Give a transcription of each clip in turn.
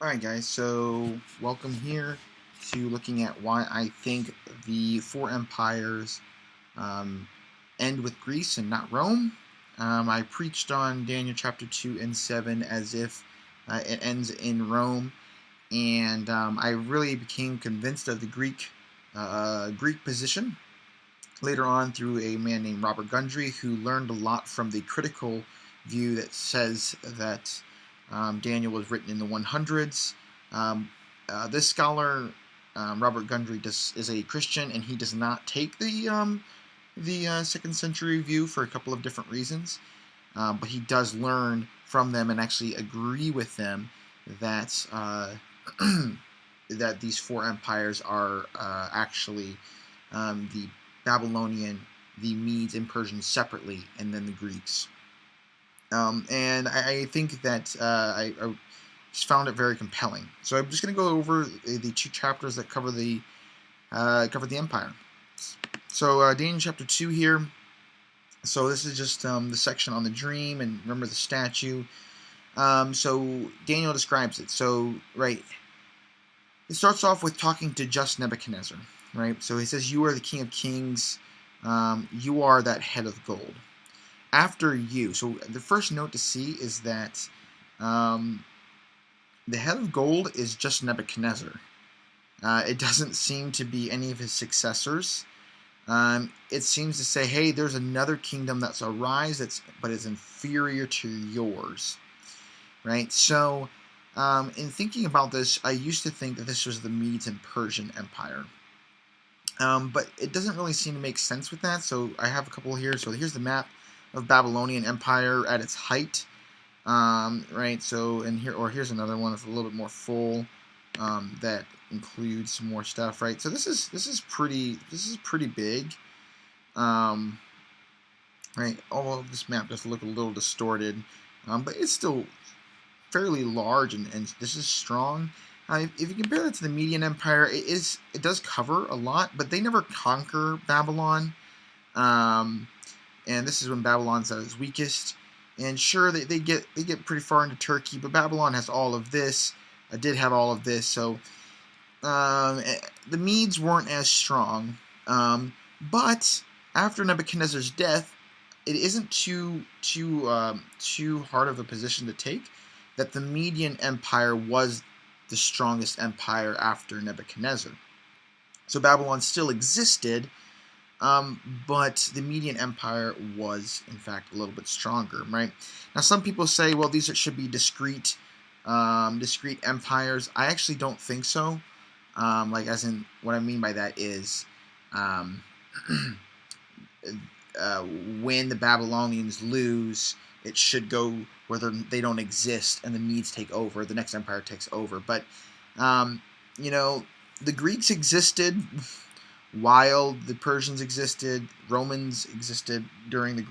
Alright guys, so welcome here to looking at why I think the four empires um, end with Greece and not Rome. I preached on Daniel chapter 2 and 7 as if it ends in Rome, and I really became convinced of the Greek position later on through a man named Robert Gundry, who learned a lot from the critical view that says that Daniel was written in the 100s. Um, this scholar, Robert Gundry, is a Christian, and he does not take the second century view for a couple of different reasons. But he does learn from them and actually agree with them that that these four empires are actually the Babylonian, the Medes and Persians separately, and then the Greeks. And I think that I just found it very compelling. So I'm just going to go over the two chapters that cover the empire. So Daniel chapter 2 here. So this is just the section on the dream and remember the statue. So Daniel describes it. So right, it starts off with talking to just Nebuchadnezzar. Right. So he says, "You are the King of Kings. You are that head of gold." After you. So the first note to see is that the head of gold is just Nebuchadnezzar. It doesn't seem to be any of his successors. It seems to say, hey, there's another kingdom that's arise, but is inferior to yours. Right? So, in thinking about this, I used to think that this was the Medes and Persian Empire. But it doesn't really seem to make sense with that, so I have a couple here. So here's the map of Babylonian Empire at its height. Right, so and here's another one that's a little bit more full, that includes some more stuff, right? So this is pretty big, right? Although this map does look a little distorted, but it's still fairly large, and this is strong. If you compare it to the Median Empire, it does cover a lot, but they never conquer Babylon, and this is when Babylon's at its weakest. And sure, they get pretty far into Turkey, but Babylon has all of this. Did have all of this, so the Medes weren't as strong. But after Nebuchadnezzar's death, it isn't too hard of a position to take that the Median Empire was the strongest empire after Nebuchadnezzar. So Babylon still existed, but the Median Empire was, in fact, a little bit stronger, right? Now, some people say, well, these should be discrete empires. I actually don't think so. As in, what I mean by that is, when the Babylonians lose, it should go where they don't exist, and the Medes take over. The next empire takes over. But, the Greeks existed while the Persians existed. Romans existed during the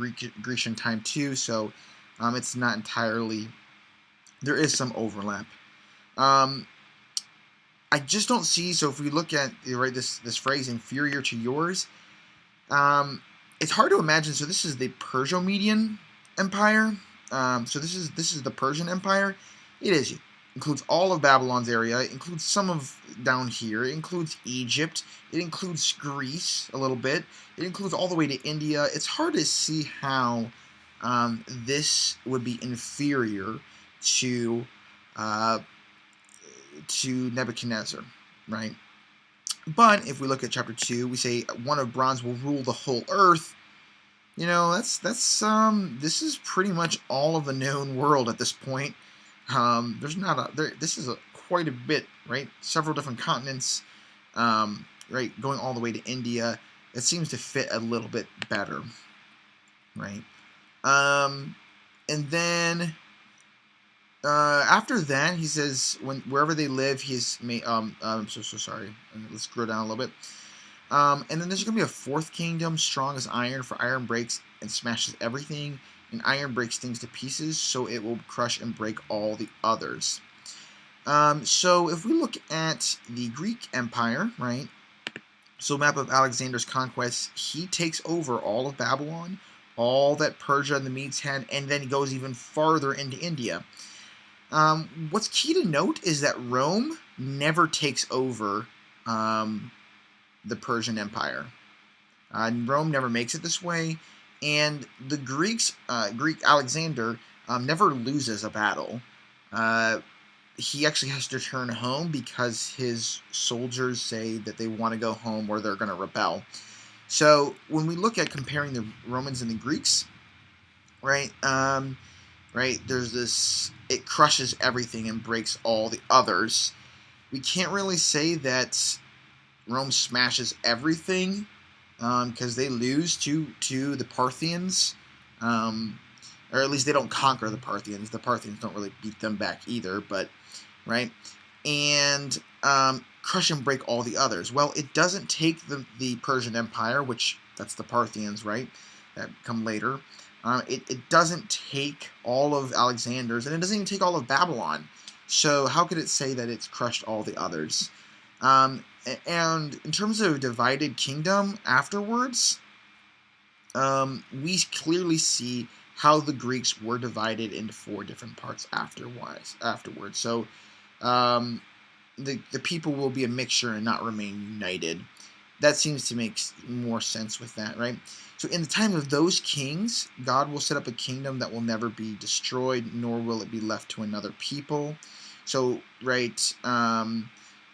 Grecian time too, so it's not entirely. There is some overlap. I just don't see. So if we look at this phrase "inferior to yours," it's hard to imagine. So this is the Perso-Median Empire. So this is the Persian Empire. It includes all of Babylon's area. It includes some of down here. It includes Egypt. It includes Greece a little bit. It includes all the way to India. It's hard to see how this would be inferior to Nebuchadnezzar, right? But if we look at chapter 2, we say one of bronze will rule the whole earth. This is pretty much all of the known world at this point. This is quite a bit, right? Several different continents, right? Going all the way to India. It seems to fit a little bit better, right? And then after that, he says, wherever they live, I'm so sorry. Let's scroll down a little bit. And then there's going to be a fourth kingdom, strong as iron, for iron breaks and smashes everything, and iron breaks things to pieces, so it will crush and break all the others. So if we look at the Greek Empire, right? So map of Alexander's conquest, he takes over all of Babylon, all that Persia and the Medes had, and then he goes even farther into India. What's key to note is that Rome never takes over the Persian Empire. Rome never makes it this way, and the Greek Alexander, never loses a battle. Uh, he actually has to return home because his soldiers say that they want to go home or they're going to rebel. So when we look at comparing the Romans and the Greeks, right, there's this, it crushes everything and breaks all the others. We can't really say that Rome smashes everything, because they lose to the Parthians, or at least they don't conquer the Parthians. The Parthians don't really beat them back either, but right, and crush and break all the others. Well, it doesn't take the Persian Empire, which that's the Parthians, right, that come later. It doesn't take all of Alexander's, and it doesn't even take all of Babylon. So how could it say that it's crushed all the others? And in terms of divided kingdom afterwards, we clearly see how the Greeks were divided into 4 different parts afterwards. So the people will be a mixture and not remain united. That seems to make more sense with that, right? So in the time of those kings, God will set up a kingdom that will never be destroyed, nor will it be left to another people. So, right,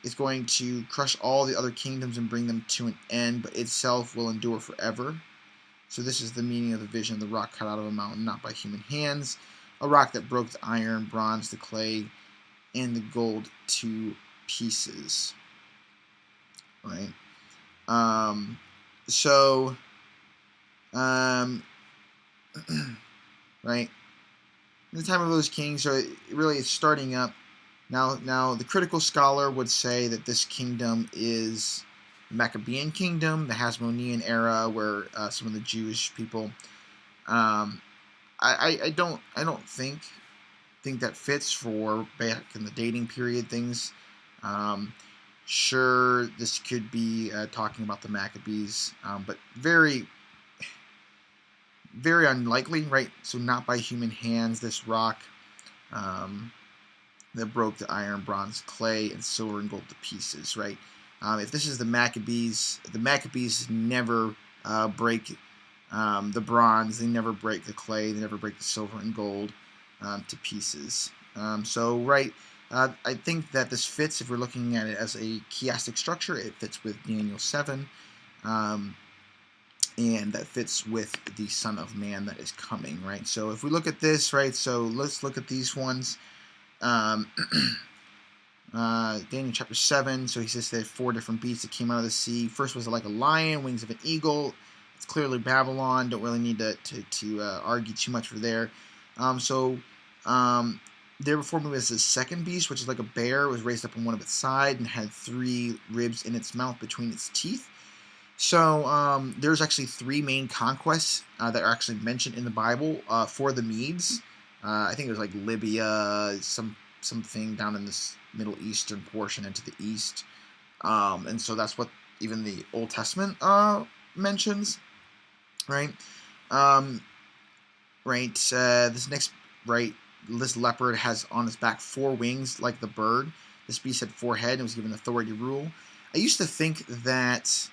it's going to crush all the other kingdoms and bring them to an end, but itself will endure forever. So this is the meaning of the vision of the rock cut out of a mountain, not by human hands, a rock that broke the iron, bronze, the clay, and the gold to pieces. Right? Right? In the time of those kings, so it really is starting up. Now, the critical scholar would say that this kingdom is the Maccabean kingdom, the Hasmonean era, where some of the Jewish people. I don't think that fits for back in the dating period things. Sure, this could be talking about the Maccabees, but very, very unlikely, right? So not by human hands. This rock. That broke the iron, bronze, clay, and silver and gold to pieces, right? If this is the Maccabees never break the bronze, they never break the clay, they never break the silver and gold to pieces. Right, I think that this fits, if we're looking at it as a chiastic structure, it fits with Daniel 7, and that fits with the Son of Man that is coming, right? So if we look at this, right, so let's look at these ones. Daniel chapter 7, so he says there are 4 different beasts that came out of the sea. First was like a lion, wings of an eagle. It's clearly Babylon. Don't really need to argue too much for there. There before me was the second beast, which is like a bear. It was raised up on one of its side and had 3 ribs in its mouth between its teeth. So there's actually 3 main conquests that are actually mentioned in the Bible for the Medes. I think it was like Libya, something down in this Middle Eastern portion into the east. And so that's what even the Old Testament mentions, right? This next, this leopard has on its back 4 wings like the bird. This beast had 4 heads and was given authority to rule. I used to think that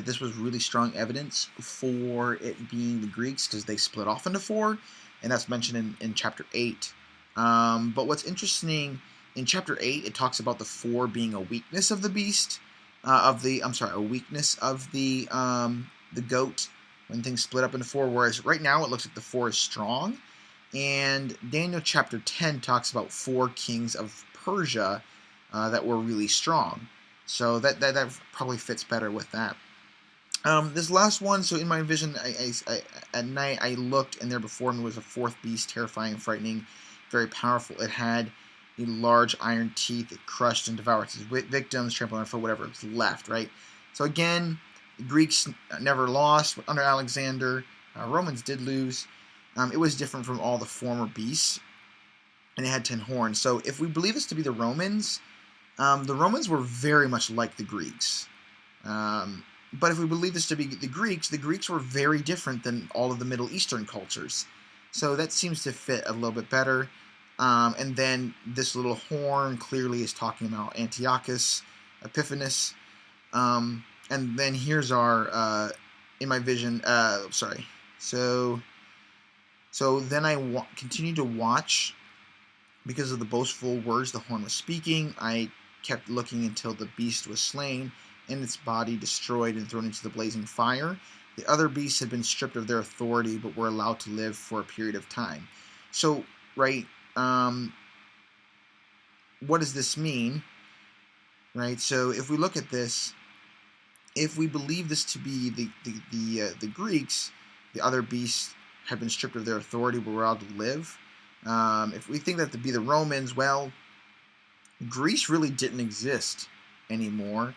this was really strong evidence for it being the Greeks, because they split off into 4, and that's mentioned in chapter 8. But what's interesting, in chapter 8, it talks about the 4 being a weakness of the beast, a weakness of the goat when things split up into 4, whereas right now it looks like the 4 is strong. And Daniel chapter 10 talks about 4 kings of Persia that were really strong. So that probably fits better with that. This last one, so in my vision, at night I looked, and there before me was a 4th beast, terrifying and frightening, very powerful. It had large iron teeth. It crushed and devoured its victims, trampled on foot, whatever was left, right? So again, the Greeks never lost under Alexander. Romans did lose. It was different from all the former beasts, and it had 10 horns. So if we believe this to be the Romans were very much like the Greeks. But if we believe this to be the Greeks were very different than all of the Middle Eastern cultures. So that seems to fit a little bit better. And then this little horn clearly is talking about Antiochus Epiphanes. And then here's our, in my vision, sorry. So then I continued to watch. Because of the boastful words the horn was speaking, I kept looking until the beast was slain and its body destroyed and thrown into the blazing fire. The other beasts had been stripped of their authority but were allowed to live for a period of time. So, right, what does this mean? Right, so if we look at this, if we believe this to be the Greeks, the other beasts had been stripped of their authority but were allowed to live. If we think that to be the Romans, well, Greece really didn't exist anymore.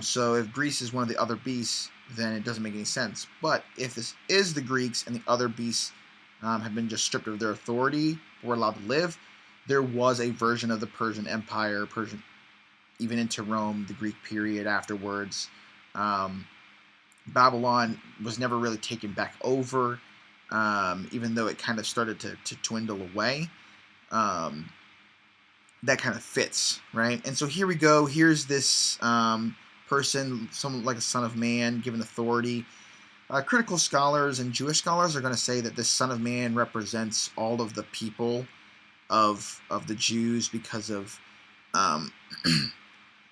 So if Greece is one of the other beasts, then it doesn't make any sense. But if this is the Greeks and the other beasts have been just stripped of their authority, were allowed to live, there was a version of the Persian Empire, even into Rome, the Greek period afterwards. Babylon was never really taken back over, even though it kind of started to dwindle away. That kind of fits, right? And so here we go. Here's this person, someone like a son of man, given authority. Critical scholars and Jewish scholars are going to say that this son of man represents all of the people of the Jews because of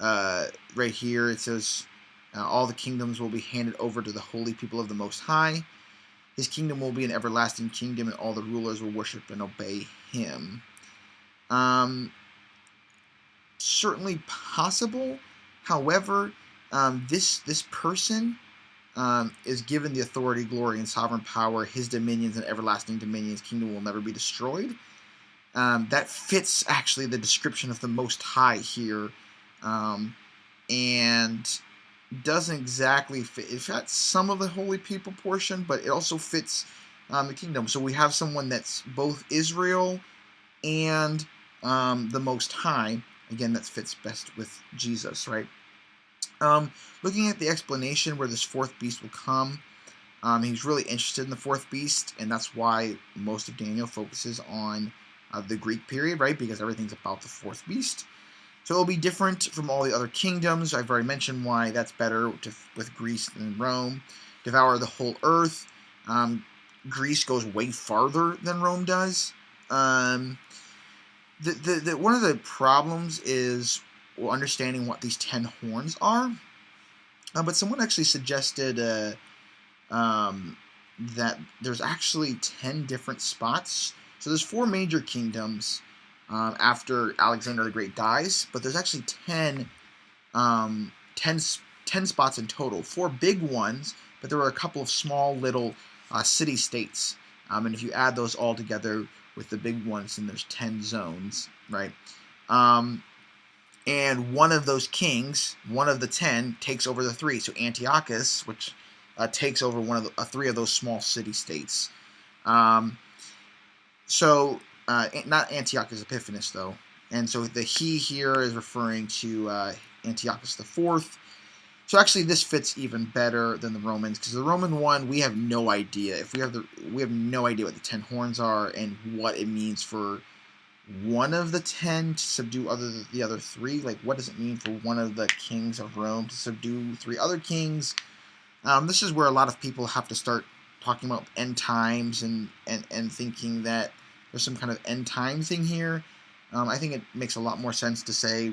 right here it says all the kingdoms will be handed over to the holy people of the Most High. His kingdom will be an everlasting kingdom, and all the rulers will worship and obey him. Certainly possible. However, this person is given the authority, glory, and sovereign power. His dominions and everlasting dominion. His kingdom will never be destroyed. That fits actually the description of the Most High here, and doesn't exactly fit. It fits some of the holy people portion, but it also fits the kingdom. So we have someone that's both Israel and the Most High. Again, that fits best with Jesus, right? Looking at the explanation where this fourth beast will come, he's really interested in the fourth beast, and that's why most of Daniel focuses on the Greek period, right? Because everything's about the fourth beast. So it'll be different from all the other kingdoms. I've already mentioned why that's better with Greece than Rome. Devour the whole earth. Greece goes way farther than Rome does. One of the problems is understanding what these 10 horns are. But someone actually suggested that there's actually 10 different spots. So there's 4 major kingdoms after Alexander the Great dies, but there's actually 10 spots in total. 4 big ones, but there were a couple of small little city-states. And if you add those all together with the big ones, then there's 10 zones, right? And one of those kings, one of the 10, takes over the 3. So Antiochus, which takes over one of the 3 of those small city-states. Not Antiochus Epiphanes, though. And so the he here is referring to Antiochus IV. So actually, this fits even better than the Romans, because the Roman one, we have no idea. We have no idea what the 10 horns are and what it means for one of the 10 to subdue the other 3. Like, what does it mean for one of the kings of Rome to subdue 3 other kings? This is where a lot of people have to start talking about end times and thinking that there's some kind of end time thing here. I think it makes a lot more sense to say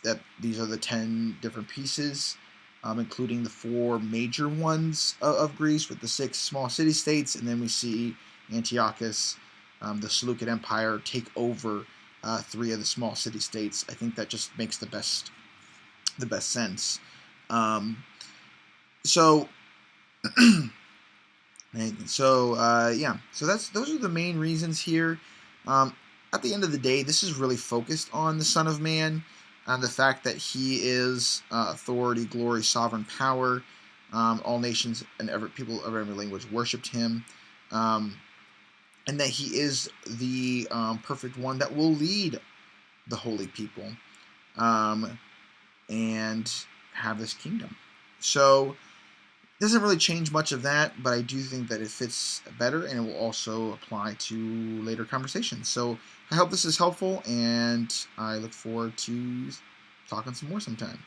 that these are the 10 different pieces, including the 4 major ones of Greece with the 6 small city-states, and then we see Antiochus, the Seleucid Empire, take over 3 of the small city-states. I think that just makes the best sense. So those are the main reasons here. At the end of the day, this is really focused on the Son of Man, the fact that he is authority, glory, sovereign power. All nations and people of every language worshipped him, and that he is the perfect one that will lead the holy people and have this kingdom. So Doesn't really change much of that, but I do think that it fits better, and it will also apply to later conversations. So I hope this is helpful, and I look forward to talking some more sometime.